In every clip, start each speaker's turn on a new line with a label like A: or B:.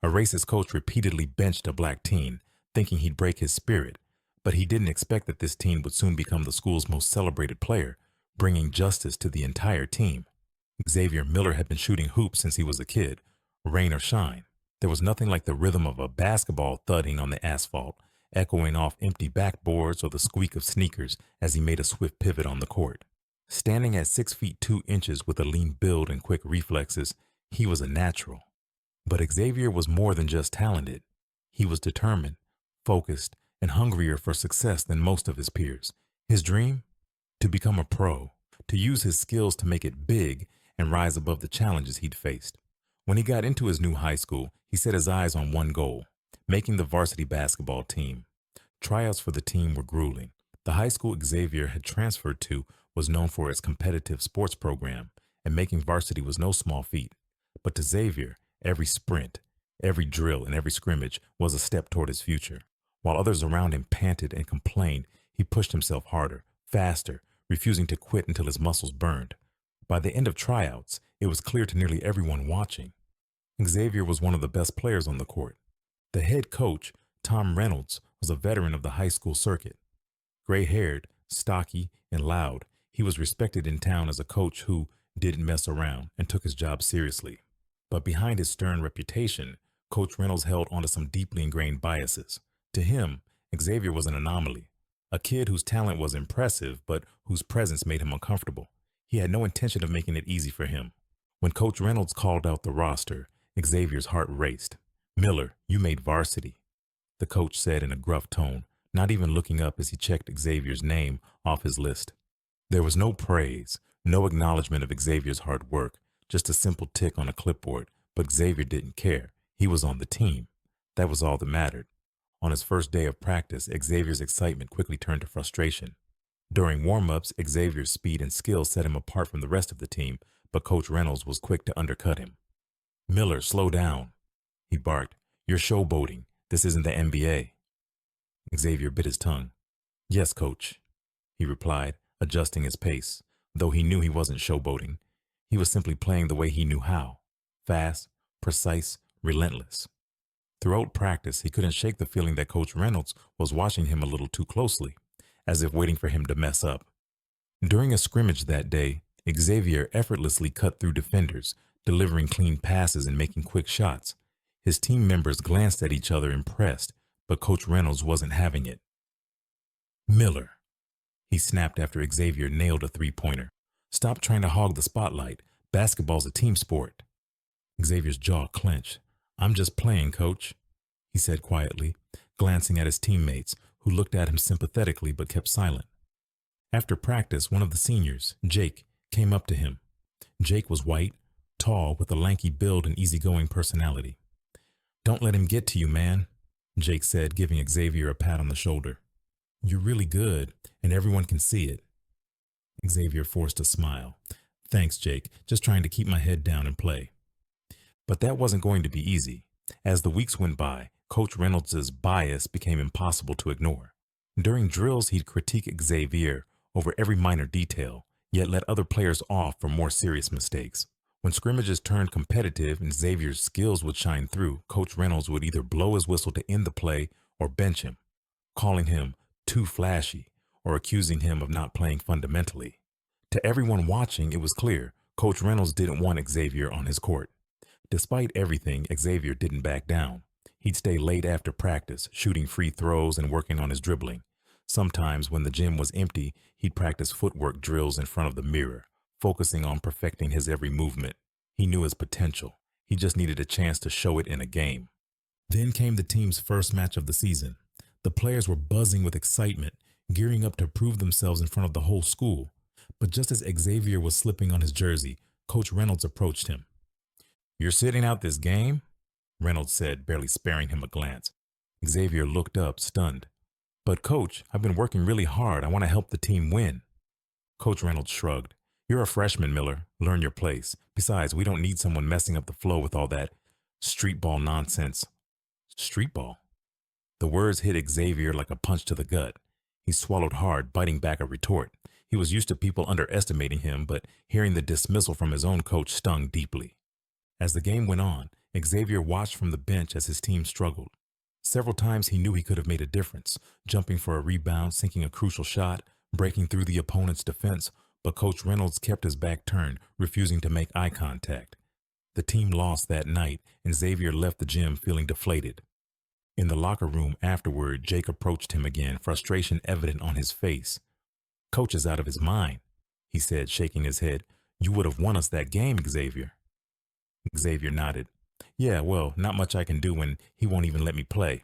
A: A racist coach repeatedly benched a black teen, thinking he'd break his spirit, but he didn't expect that this teen would soon become the school's most celebrated player, bringing justice to the entire team. Xavier Miller had been shooting hoops since he was a kid, rain or shine. There was nothing like the rhythm of a basketball thudding on the asphalt, echoing off empty backboards or the squeak of sneakers as he made a swift pivot on the court. Standing at 6 feet 2 inches with a lean build and quick reflexes, he was a natural. But Xavier was more than just talented. He was determined, focused, and hungrier for success than most of his peers. His dream? To become a pro, to use his skills to make it big and rise above the challenges he'd faced. When he got into his new high school, he set his eyes on one goal: making the varsity basketball team. Tryouts for the team were grueling. The high school Xavier had transferred to was known for its competitive sports program, and making varsity was no small feat. But to Xavier, every sprint, every drill, and every scrimmage was a step toward his future. While others around him panted and complained, he pushed himself harder, faster, refusing to quit until his muscles burned. By the end of tryouts, it was clear to nearly everyone watching: Xavier was one of the best players on the court. The head coach, Tom Reynolds, was a veteran of the high school circuit. Gray-haired, stocky, and loud, he was respected in town as a coach who didn't mess around and took his job seriously. But behind his stern reputation, Coach Reynolds held onto some deeply ingrained biases. To him, Xavier was an anomaly, a kid whose talent was impressive but whose presence made him uncomfortable. He had no intention of making it easy for him. When Coach Reynolds called out the roster, Xavier's heart raced. "Miller, you made varsity," the coach said in a gruff tone, not even looking up as he checked Xavier's name off his list. There was no praise, no acknowledgement of Xavier's hard work, just a simple tick on a clipboard, but Xavier didn't care. He was on the team. That was all that mattered. On his first day of practice, Xavier's excitement quickly turned to frustration. During warm-ups, Xavier's speed and skill set him apart from the rest of the team, but Coach Reynolds was quick to undercut him. "Miller, slow down," he barked. "You're showboating. This isn't the NBA." Xavier bit his tongue. "Yes, coach," he replied, adjusting his pace, though he knew he wasn't showboating. He was simply playing the way he knew how: fast, precise, relentless. Throughout practice, he couldn't shake the feeling that Coach Reynolds was watching him a little too closely, as if waiting for him to mess up. During a scrimmage that day, Xavier effortlessly cut through defenders, delivering clean passes and making quick shots. His team members glanced at each other impressed, but Coach Reynolds wasn't having it. "Miller," he snapped after Xavier nailed a three-pointer. "Stop trying to hog the spotlight. Basketball's a team sport." Xavier's jaw clenched. "I'm just playing, coach," he said quietly, glancing at his teammates, who looked at him sympathetically but kept silent. After practice, one of the seniors, Jake, came up to him. Jake was white, tall, with a lanky build and easygoing personality. "Don't let him get to you, man," Jake said, giving Xavier a pat on the shoulder. "You're really good, and everyone can see it." Xavier forced a smile. "Thanks, Jake. Just trying to keep my head down and play." But that wasn't going to be easy. As the weeks went by, Coach Reynolds' bias became impossible to ignore. During drills, he'd critique Xavier over every minor detail, yet let other players off for more serious mistakes. When scrimmages turned competitive and Xavier's skills would shine through, Coach Reynolds would either blow his whistle to end the play or bench him, calling him too flashy or accusing him of not playing fundamentally. To everyone watching, it was clear Coach Reynolds didn't want Xavier on his court. Despite everything, Xavier didn't back down. He'd stay late after practice, shooting free throws and working on his dribbling. Sometimes, when the gym was empty, he'd practice footwork drills in front of the mirror, focusing on perfecting his every movement. He knew his potential. He just needed a chance to show it in a game. Then came the team's first match of the season. The players were buzzing with excitement, gearing up to prove themselves in front of the whole school. But just as Xavier was slipping on his jersey, Coach Reynolds approached him. "You're sitting out this game?" Reynolds said, barely sparing him a glance. Xavier looked up, stunned. "But coach, I've been working really hard. I want to help the team win." Coach Reynolds shrugged. "You're a freshman, Miller. Learn your place. Besides, we don't need someone messing up the flow with all that street ball nonsense." "Street ball?" The words hit Xavier like a punch to the gut. He swallowed hard, biting back a retort. He was used to people underestimating him, but hearing the dismissal from his own coach stung deeply. As the game went on, Xavier watched from the bench as his team struggled. Several times he knew he could have made a difference, jumping for a rebound, sinking a crucial shot, breaking through the opponent's defense, but Coach Reynolds kept his back turned, refusing to make eye contact. The team lost that night, and Xavier left the gym feeling deflated. In the locker room afterward, Jake approached him again, frustration evident on his face. "Coach is out of his mind," he said, shaking his head. "You would have won us that game, Xavier." Xavier nodded. "Yeah, well, not much I can do when he won't even let me play."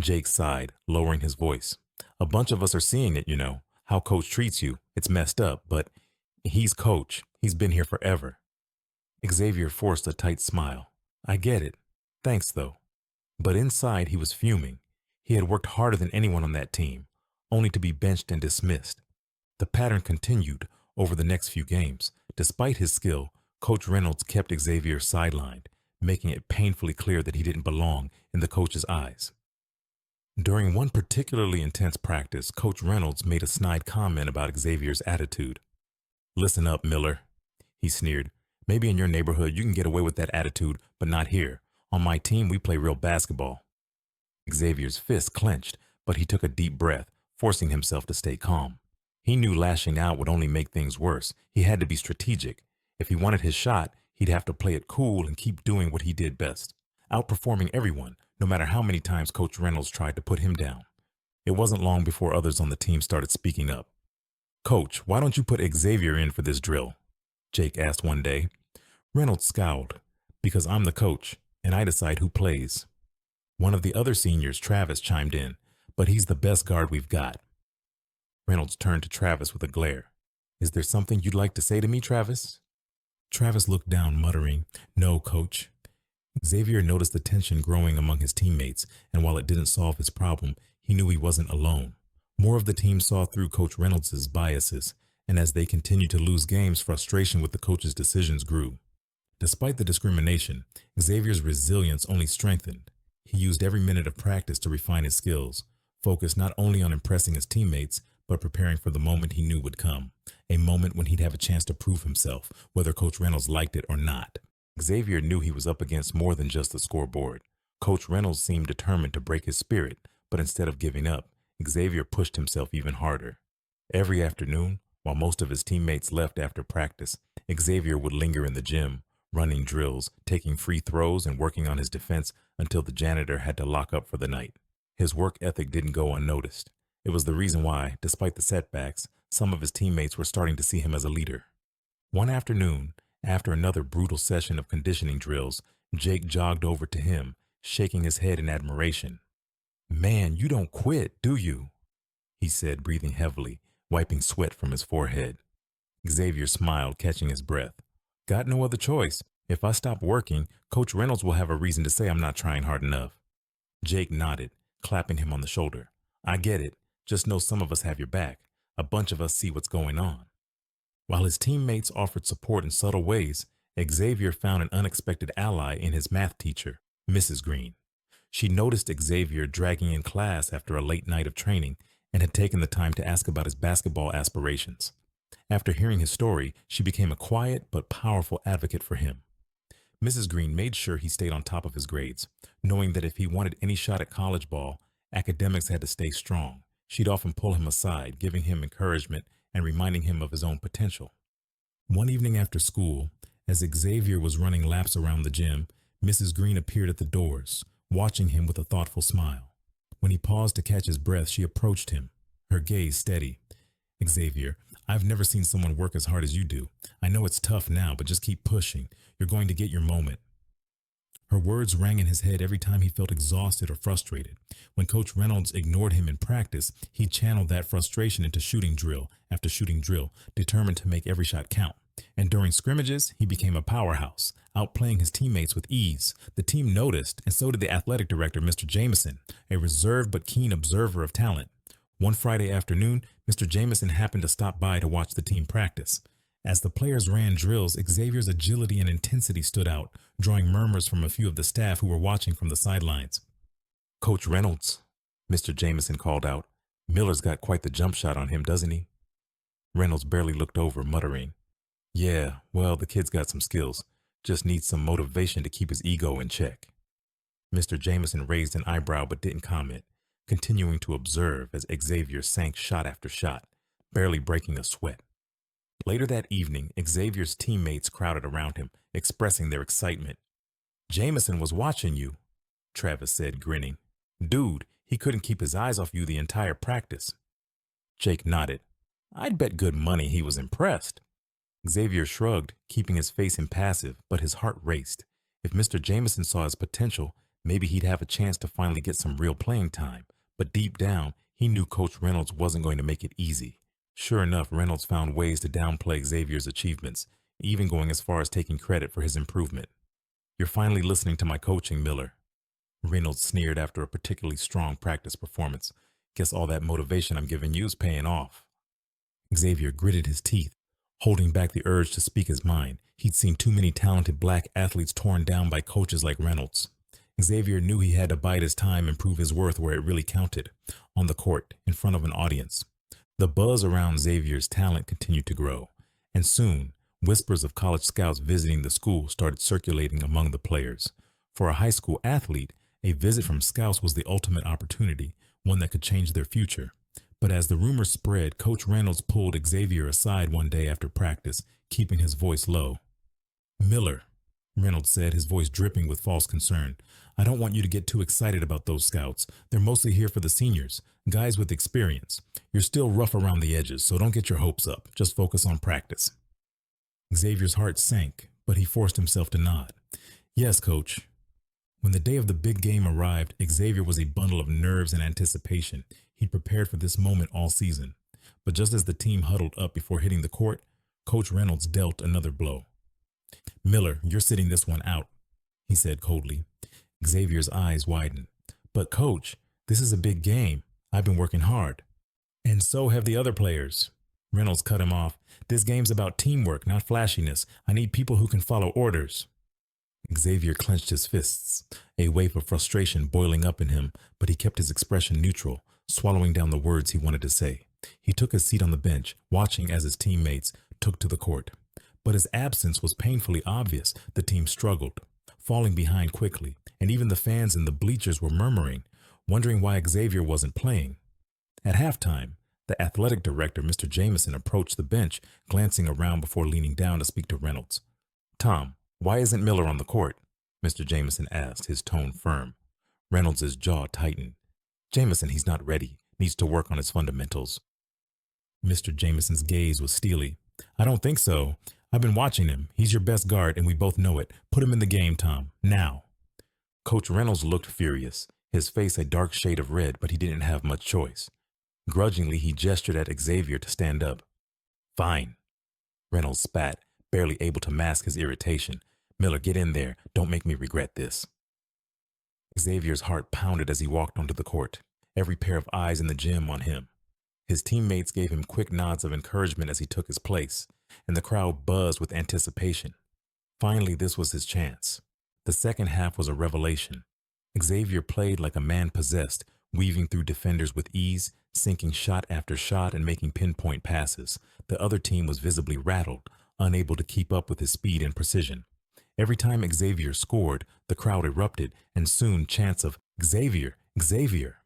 A: Jake sighed, lowering his voice. "A bunch of us are seeing it, how coach treats you. It's messed up, but he's coach. He's been here forever." Xavier forced a tight smile. "I get it. Thanks, though." But inside, he was fuming. He had worked harder than anyone on that team, only to be benched and dismissed. The pattern continued over the next few games. Despite his skill, Coach Reynolds kept Xavier sidelined, making it painfully clear that he didn't belong in the coach's eyes. During one particularly intense practice, Coach Reynolds made a snide comment about Xavier's attitude. "Listen up, Miller," he sneered. "Maybe in your neighborhood you can get away with that attitude, but not here. On my team, we play real basketball." Xavier's fist clenched, but he took a deep breath, forcing himself to stay calm. He knew lashing out would only make things worse. He had to be strategic. If he wanted his shot, he'd have to play it cool and keep doing what he did best, outperforming everyone, no matter how many times Coach Reynolds tried to put him down. It wasn't long before others on the team started speaking up. "Coach, why don't you put Xavier in for this drill?" Jake asked one day. Reynolds scowled. "Because I'm the coach, and I decide who plays." One of the other seniors, Travis, chimed in. "But he's the best guard we've got." Reynolds turned to Travis with a glare. "Is there something you'd like to say to me, Travis?" Travis looked down, muttering, "No, coach." Xavier noticed the tension growing among his teammates, and while it didn't solve his problem, he knew he wasn't alone. More of the team saw through Coach Reynolds' biases, and as they continued to lose games, frustration with the coach's decisions grew. Despite the discrimination, Xavier's resilience only strengthened. He used every minute of practice to refine his skills, focused not only on impressing his teammates, but preparing for the moment he knew would come, a moment when he'd have a chance to prove himself, whether Coach Reynolds liked it or not. Xavier knew he was up against more than just the scoreboard. Coach Reynolds seemed determined to break his spirit, but instead of giving up, Xavier pushed himself even harder. Every afternoon, while most of his teammates left after practice, Xavier would linger in the gym, running drills, taking free throws, and working on his defense until the janitor had to lock up for the night. His work ethic didn't go unnoticed. It was the reason why, despite the setbacks, some of his teammates were starting to see him as a leader. One afternoon, after another brutal session of conditioning drills, Jake jogged over to him, shaking his head in admiration. "Man, you don't quit, do you?" he said, breathing heavily, wiping sweat from his forehead. Xavier smiled, catching his breath. "Got no other choice. If I stop working, Coach Reynolds will have a reason to say I'm not trying hard enough." Jake nodded, clapping him on the shoulder. "I get it. Just know some of us have your back. A bunch of us see what's going on." While his teammates offered support in subtle ways, Xavier found an unexpected ally in his math teacher, Mrs. Green. She noticed Xavier dragging in class after a late night of training and had taken the time to ask about his basketball aspirations. After hearing his story, she became a quiet but powerful advocate for him. Mrs. Green made sure he stayed on top of his grades, knowing that if he wanted any shot at college ball, academics had to stay strong. She'd often pull him aside, giving him encouragement and reminding him of his own potential. One evening after school, as Xavier was running laps around the gym, Mrs. Green appeared at the doors, watching him with a thoughtful smile. When he paused to catch his breath, she approached him, her gaze steady. "Xavier, I've never seen someone work as hard as you do. I know it's tough now, but just keep pushing. You're going to get your moment." Her words rang in his head every time he felt exhausted or frustrated. When Coach Reynolds ignored him in practice, he channeled that frustration into shooting drill after shooting drill, determined to make every shot count. And during scrimmages, he became a powerhouse, outplaying his teammates with ease. The team noticed, and so did the athletic director, Mr. Jameson, a reserved but keen observer of talent. One Friday afternoon, Mr. Jameson happened to stop by to watch the team practice. As the players ran drills, Xavier's agility and intensity stood out, drawing murmurs from a few of the staff who were watching from the sidelines. "Coach Reynolds," Mr. Jameson called out. "Miller's got quite the jump shot on him, doesn't he?" Reynolds barely looked over, muttering, "Yeah, well, the kid's got some skills. Just needs some motivation to keep his ego in check. Mr. Jameson raised an eyebrow but didn't comment, continuing to observe as Xavier sank shot after shot, barely breaking a sweat. Later that evening, Xavier's teammates crowded around him, expressing their excitement. "Jameson was watching you," Travis said, grinning. "Dude, he couldn't keep his eyes off you the entire practice." Jake nodded. "I'd bet good money he was impressed." Xavier shrugged, keeping his face impassive, but his heart raced. If Mr. Jameson saw his potential, maybe he'd have a chance to finally get some real playing time. But deep down, he knew Coach Reynolds wasn't going to make it easy. Sure enough, Reynolds found ways to downplay Xavier's achievements, even going as far as taking credit for his improvement. "You're finally listening to my coaching, Miller." Reynolds sneered after a particularly strong practice performance. "Guess all that motivation I'm giving you is paying off." Xavier gritted his teeth, holding back the urge to speak his mind. He'd seen too many talented black athletes torn down by coaches like Reynolds. Xavier knew he had to bide his time and prove his worth where it really counted, on the court, in front of an audience. The buzz around Xavier's talent continued to grow, and soon, whispers of college scouts visiting the school started circulating among the players. For a high school athlete, a visit from scouts was the ultimate opportunity, one that could change their future. But as the rumors spread, Coach Reynolds pulled Xavier aside one day after practice, keeping his voice low. "Miller," Reynolds said, his voice dripping with false concern, "I don't want you to get too excited about those scouts. They're mostly here for the seniors, guys with experience. You're still rough around the edges, so don't get your hopes up. Just focus on practice." Xavier's heart sank, but he forced himself to nod. "Yes, Coach." When the day of the big game arrived, Xavier was a bundle of nerves and anticipation. He'd prepared for this moment all season. But just as the team huddled up before hitting the court, Coach Reynolds dealt another blow. "Miller, you're sitting this one out," he said coldly. Xavier's eyes widened. "But Coach, this is a big game. I've been working hard." "And so have the other players." Reynolds cut him off. "This game's about teamwork, not flashiness. I need people who can follow orders." Xavier clenched his fists, a wave of frustration boiling up in him, but he kept his expression neutral, swallowing down the words he wanted to say. He took his seat on the bench, watching as his teammates took to the court. But his absence was painfully obvious. The team struggled, falling behind quickly, and even the fans in the bleachers were murmuring, wondering why Xavier wasn't playing. At halftime, the athletic director, Mr. Jameson, approached the bench, glancing around before leaning down to speak to Reynolds. "Tom, why isn't Miller on the court?" Mr. Jameson asked, his tone firm. Reynolds' jaw tightened. "Jameson, he's not ready. Needs to work on his fundamentals." Mr. Jameson's gaze was steely. "I don't think so. I've been watching him. He's your best guard, and we both know it. Put him in the game, Tom. Now." Coach Reynolds looked furious, his face a dark shade of red, but he didn't have much choice. Grudgingly, he gestured at Xavier to stand up. "Fine." Reynolds spat, barely able to mask his irritation. "Miller, get in there. Don't make me regret this." Xavier's heart pounded as he walked onto the court, every pair of eyes in the gym on him. His teammates gave him quick nods of encouragement as he took his place, and the crowd buzzed with anticipation. Finally, this was his chance. The second half was a revelation. Xavier played like a man possessed, weaving through defenders with ease, sinking shot after shot and making pinpoint passes. The other team was visibly rattled, unable to keep up with his speed and precision. Every time Xavier scored, the crowd erupted, and soon chants of "Xavier, Xavier"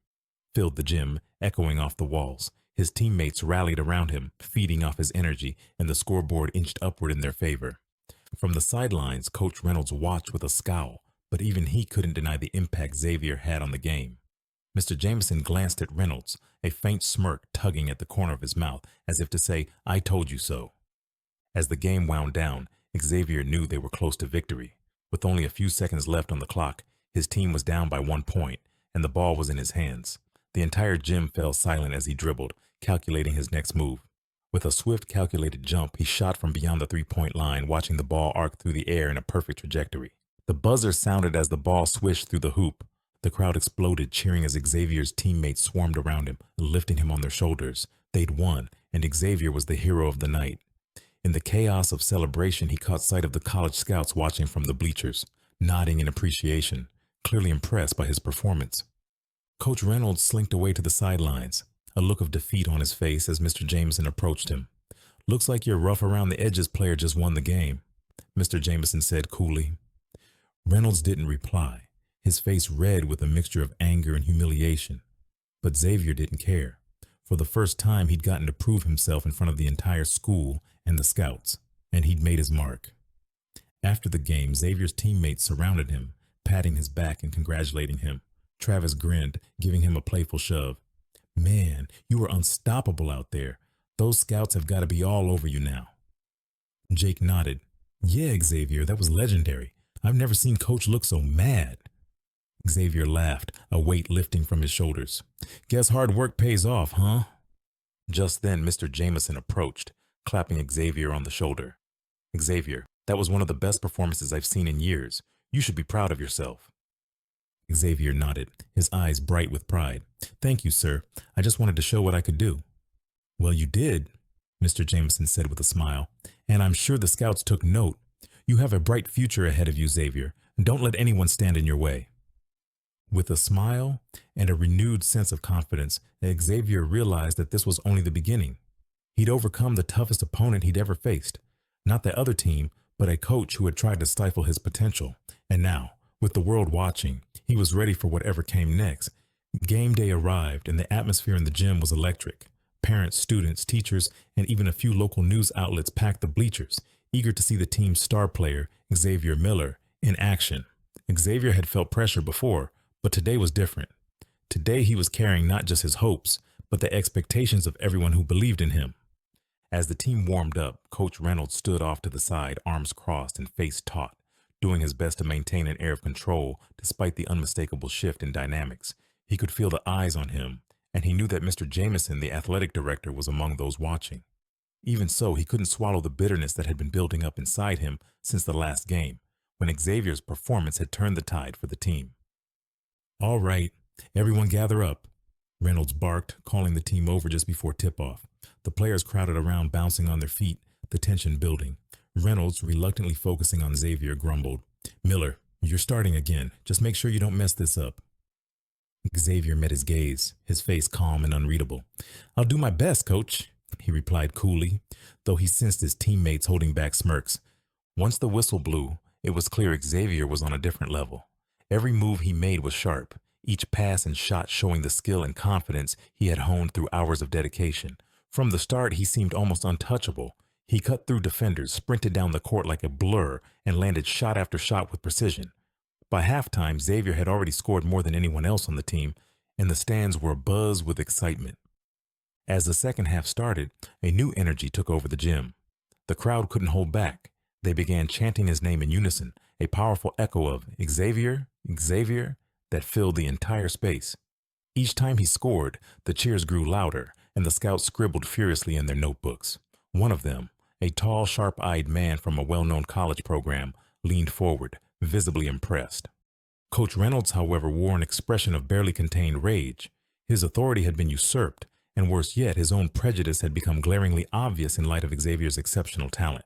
A: filled the gym, echoing off the walls. His teammates rallied around him, feeding off his energy, and the scoreboard inched upward in their favor. From the sidelines, Coach Reynolds watched with a scowl, but even he couldn't deny the impact Xavier had on the game. Mr. Jameson glanced at Reynolds, a faint smirk tugging at the corner of his mouth, as if to say, "I told you so." As the game wound down, Xavier knew they were close to victory. With only a few seconds left on the clock, his team was down by 1 point, and the ball was in his hands. The entire gym fell silent as he dribbled, calculating his next move. With a swift, calculated jump, he shot from beyond the three-point line, watching the ball arc through the air in a perfect trajectory. The buzzer sounded as the ball swished through the hoop. The crowd exploded, cheering as Xavier's teammates swarmed around him, lifting him on their shoulders. They'd won, and Xavier was the hero of the night. In the chaos of celebration, he caught sight of the college scouts watching from the bleachers, nodding in appreciation, clearly impressed by his performance. Coach Reynolds slinked away to the sidelines, a look of defeat on his face as Mr. Jameson approached him. "Looks like your rough around the edges player just won the game." Mr. Jameson said coolly. Reynolds didn't reply, his face red with a mixture of anger and humiliation. But Xavier didn't care. For the first time, he'd gotten to prove himself in front of the entire school and the scouts, and he'd made his mark. After the game, Xavier's teammates surrounded him, patting his back and congratulating him. Travis grinned, giving him a playful shove. Man, you were unstoppable out there. Those scouts have got to be all over you now. Jake nodded. Yeah, Xavier, that was legendary. I've never seen Coach look so mad. Xavier laughed, a weight lifting from his shoulders. Guess hard work pays off, huh? Just then, Mr. Jameson approached, clapping Xavier on the shoulder. Xavier, that was one of the best performances I've seen in years. You should be proud of yourself. Xavier nodded, his eyes bright with pride. Thank you, sir. I just wanted to show what I could do. Well, you did, Mr. Jameson said with a smile, and I'm sure the scouts took note. You have a bright future ahead of you, Xavier, and don't let anyone stand in your way. With a smile and a renewed sense of confidence, Xavier realized that this was only the beginning. He'd overcome the toughest opponent he'd ever faced. Not the other team, but a coach who had tried to stifle his potential. And now, with the world watching, he was ready for whatever came next. Game day arrived, and the atmosphere in the gym was electric. Parents, students, teachers, and even a few local news outlets packed the bleachers, eager to see the team's star player, Xavier Miller, in action. Xavier had felt pressure before, but today was different. Today he was carrying not just his hopes, but the expectations of everyone who believed in him. As the team warmed up, Coach Reynolds stood off to the side, arms crossed and face taut, doing his best to maintain an air of control despite the unmistakable shift in dynamics. He could feel the eyes on him, and he knew that Mr. Jameson, the athletic director, was among those watching. Even so, he couldn't swallow the bitterness that had been building up inside him since the last game, when Xavier's performance had turned the tide for the team. All right, everyone gather up, Reynolds barked, calling the team over just before tip-off. The players crowded around, bouncing on their feet, the tension building. Reynolds, reluctantly focusing on Xavier, grumbled, Miller, you're starting again. Just make sure you don't mess this up. Xavier met his gaze, his face calm and unreadable. I'll do my best, coach, he replied coolly, though he sensed his teammates holding back smirks. Once the whistle blew, it was clear Xavier was on a different level. Every move he made was sharp, each pass and shot showing the skill and confidence he had honed through hours of dedication. From the start, he seemed almost untouchable. He cut through defenders, sprinted down the court like a blur, and landed shot after shot with precision. By halftime, Xavier had already scored more than anyone else on the team, and the stands were abuzz with excitement. As the second half started, a new energy took over the gym. The crowd couldn't hold back. They began chanting his name in unison, a powerful echo of Xavier, Xavier, that filled the entire space. Each time he scored, the cheers grew louder, and the scouts scribbled furiously in their notebooks. One of them, a tall, sharp-eyed man from a well-known college program, leaned forward, visibly impressed. Coach Reynolds, however, wore an expression of barely contained rage. His authority had been usurped, and worse yet, his own prejudice had become glaringly obvious in light of Xavier's exceptional talent.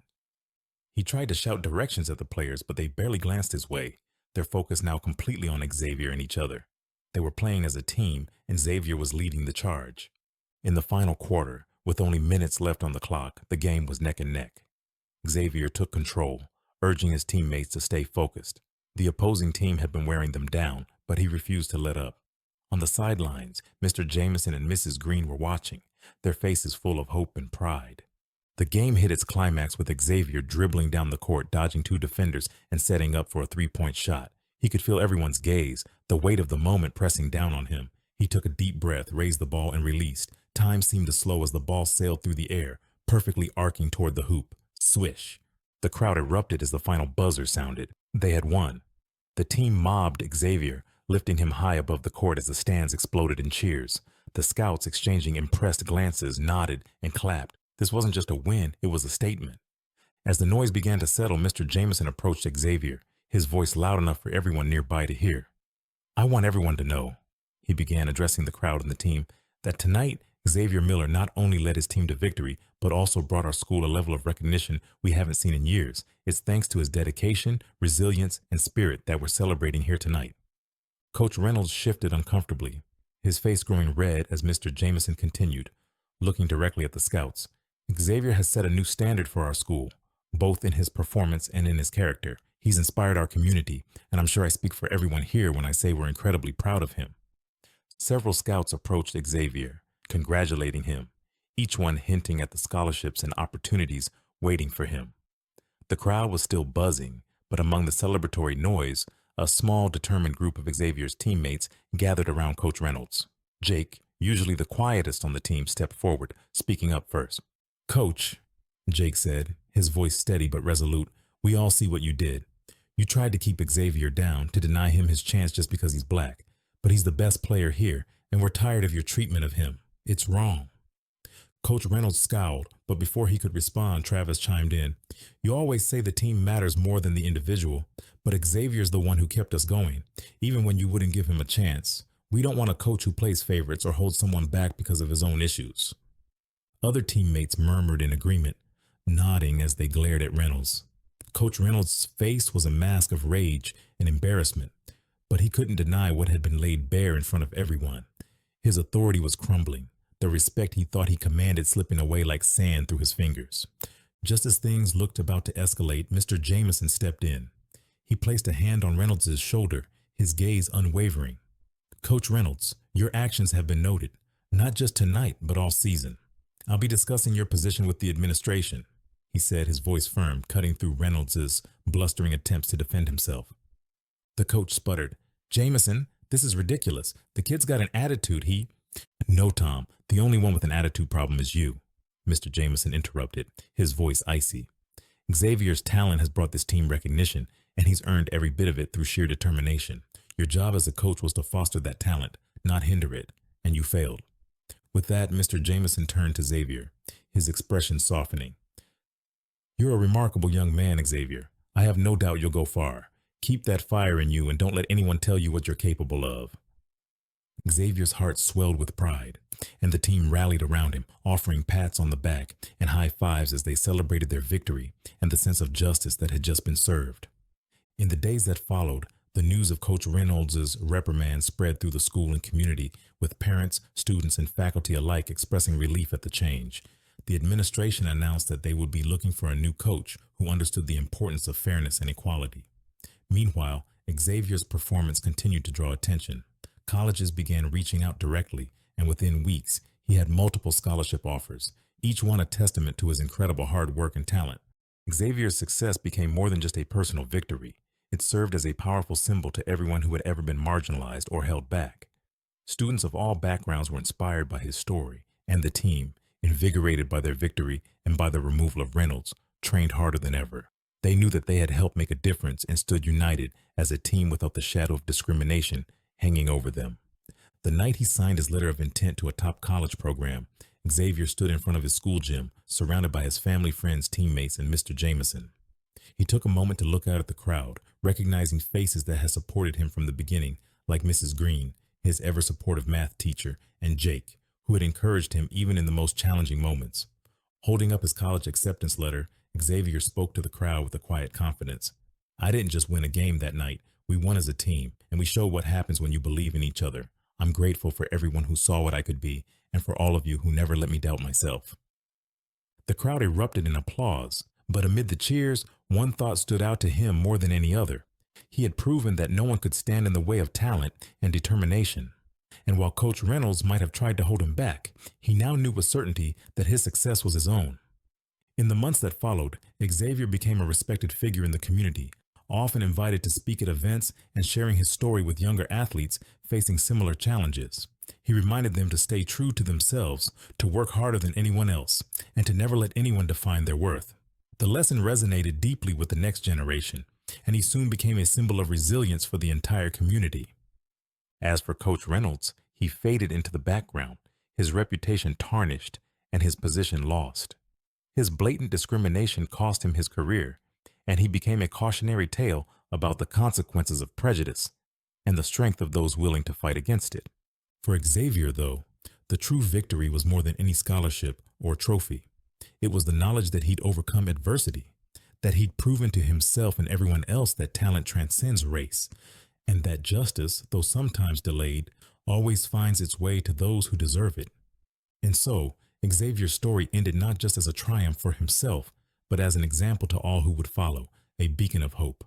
A: He tried to shout directions at the players, but they barely glanced his way, their focus now completely on Xavier and each other. They were playing as a team, and Xavier was leading the charge. In the final quarter, with only minutes left on the clock, the game was neck and neck. Xavier took control, urging his teammates to stay focused. The opposing team had been wearing them down, but he refused to let up. On the sidelines, Mr. Jameson and Mrs. Green were watching, their faces full of hope and pride. The game hit its climax with Xavier dribbling down the court, dodging two defenders, and setting up for a three-point shot. He could feel everyone's gaze, the weight of the moment pressing down on him. He took a deep breath, raised the ball, and released. Time seemed to slow as the ball sailed through the air, perfectly arcing toward the hoop. Swish! The crowd erupted as the final buzzer sounded. They had won. The team mobbed Xavier, lifting him high above the court as the stands exploded in cheers. The scouts, exchanging impressed glances, nodded and clapped. This wasn't just a win, it was a statement. As the noise began to settle, Mr. Jameson approached Xavier, his voice loud enough for everyone nearby to hear. I want everyone to know, he began, addressing the crowd and the team, that tonight Xavier Miller not only led his team to victory, but also brought our school a level of recognition we haven't seen in years. It's thanks to his dedication, resilience, and spirit that we're celebrating here tonight. Coach Reynolds shifted uncomfortably, his face growing red as Mr. Jameson continued, looking directly at the scouts. Xavier has set a new standard for our school, both in his performance and in his character. He's inspired our community, and I'm sure I speak for everyone here when I say we're incredibly proud of him. Several scouts approached Xavier, congratulating him, each one hinting at the scholarships and opportunities waiting for him. The crowd was still buzzing, but among the celebratory noise, a small, determined group of Xavier's teammates gathered around Coach Reynolds. Jake, usually the quietest on the team, stepped forward, speaking up first. "Coach," Jake said, his voice steady but resolute, "we all see what you did. You tried to keep Xavier down, to deny him his chance just because he's black. But he's the best player here, and we're tired of your treatment of him. It's wrong." Coach Reynolds scowled, but before he could respond, Travis chimed in. "You always say the team matters more than the individual, but Xavier's the one who kept us going, even when you wouldn't give him a chance. We don't want a coach who plays favorites or holds someone back because of his own issues." Other teammates murmured in agreement, nodding as they glared at Reynolds. Coach Reynolds' face was a mask of rage and embarrassment, but he couldn't deny what had been laid bare in front of everyone. His authority was crumbling, the respect he thought he commanded slipping away like sand through his fingers. Just as things looked about to escalate, Mr. Jameson stepped in. He placed a hand on Reynolds' shoulder, his gaze unwavering. "Coach Reynolds, your actions have been noted, not just tonight, but all season. I'll be discussing your position with the administration," he said, his voice firm, cutting through Reynolds' blustering attempts to defend himself. The coach sputtered, "Jameson, this is ridiculous. The kid's got an attitude. "No, Tom, the only one with an attitude problem is you," Mr. Jameson interrupted, his voice icy. "Xavier's talent has brought this team recognition, and he's earned every bit of it through sheer determination. Your job as a coach was to foster that talent, not hinder it, and you failed." With that, Mr. Jameson turned to Xavier, his expression softening. "You're a remarkable young man, Xavier. I have no doubt you'll go far. Keep that fire in you and don't let anyone tell you what you're capable of." Xavier's heart swelled with pride, and the team rallied around him, offering pats on the back and high fives as they celebrated their victory and the sense of justice that had just been served. In the days that followed, the news of Coach Reynolds' reprimand spread through the school and community, with parents, students, and faculty alike expressing relief at the change. The administration announced that they would be looking for a new coach who understood the importance of fairness and equality. Meanwhile, Xavier's performance continued to draw attention. Colleges began reaching out directly, and within weeks, he had multiple scholarship offers, each one a testament to his incredible hard work and talent. Xavier's success became more than just a personal victory. It served as a powerful symbol to everyone who had ever been marginalized or held back. Students of all backgrounds were inspired by his story, and the team, invigorated by their victory and by the removal of Reynolds, trained harder than ever. They knew that they had helped make a difference and stood united as a team without the shadow of discrimination hanging over them. The night he signed his letter of intent to a top college program, Xavier stood in front of his school gym, surrounded by his family, friends, teammates, and Mr. Jameson. He took a moment to look out at the crowd, recognizing faces that had supported him from the beginning, like Mrs. Green, his ever-supportive math teacher, and Jake, who had encouraged him even in the most challenging moments. Holding up his college acceptance letter, Xavier spoke to the crowd with a quiet confidence. "I didn't just win a game that night. We won as a team, and we showed what happens when you believe in each other. I'm grateful for everyone who saw what I could be, and for all of you who never let me doubt myself." The crowd erupted in applause, but amid the cheers, one thought stood out to him more than any other. He had proven that no one could stand in the way of talent and determination. And while Coach Reynolds might have tried to hold him back, he now knew with certainty that his success was his own. In the months that followed, Xavier became a respected figure in the community, often invited to speak at events and sharing his story with younger athletes facing similar challenges. He reminded them to stay true to themselves, to work harder than anyone else, and to never let anyone define their worth. The lesson resonated deeply with the next generation, and he soon became a symbol of resilience for the entire community. As for Coach Reynolds, he faded into the background, his reputation tarnished, and his position lost. His blatant discrimination cost him his career, and he became a cautionary tale about the consequences of prejudice and the strength of those willing to fight against it. For Xavier, though, the true victory was more than any scholarship or trophy. It was the knowledge that he'd overcome adversity, that he'd proven to himself and everyone else that talent transcends race, and that justice, though sometimes delayed, always finds its way to those who deserve it. And so, Xavier's story ended not just as a triumph for himself, but as an example to all who would follow, a beacon of hope.